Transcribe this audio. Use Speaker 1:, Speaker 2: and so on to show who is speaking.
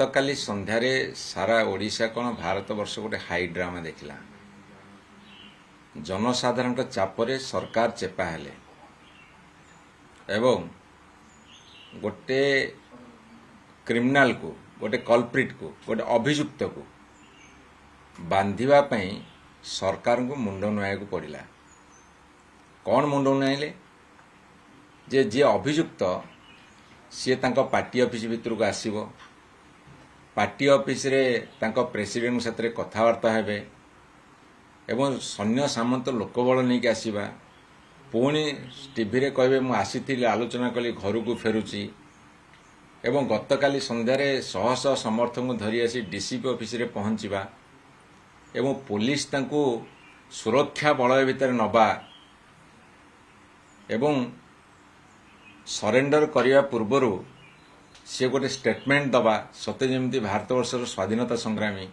Speaker 1: गतकाली संध्यारे सारा ओडिशा कौन भारत वर्ष गोटे हाई ड्रामा देखला। जनसाधारण चापरे सरकार चेपा हेले एवं गोटे क्रिमिनाल को गोटे कल्प्रिट को गोटे अभियुक्त को बांधिबा पई सरकार को मुंड नुआ को पड़ला। कौन मुंड नुआइले जे जे अभियुक्त सी तांको पार्टी ऑफिस भितर को आसीबो, पार्टी ऑफिस रे तांको प्रेसिडेंट साथे कथबार्ता हेबे एवं सैन्य सामंत लोकबल नहीं आसवा, पुणी टीवी रे कहबे मु आसीथिली आलोचना कली घर को फेरुची एवं गतकाली संध्यारे शह शह समर्थक को धरी आसी डीसीपी ऑफिस रे पहुंचवा एवं पुलिस तांको सुरक्षा बलय भितर नबा एवं सरेंडर करने पूर्वर सी गोटे स्टेटमेंट दबा सते जमी भारत वर्षर स्वाधीनता संग्रामी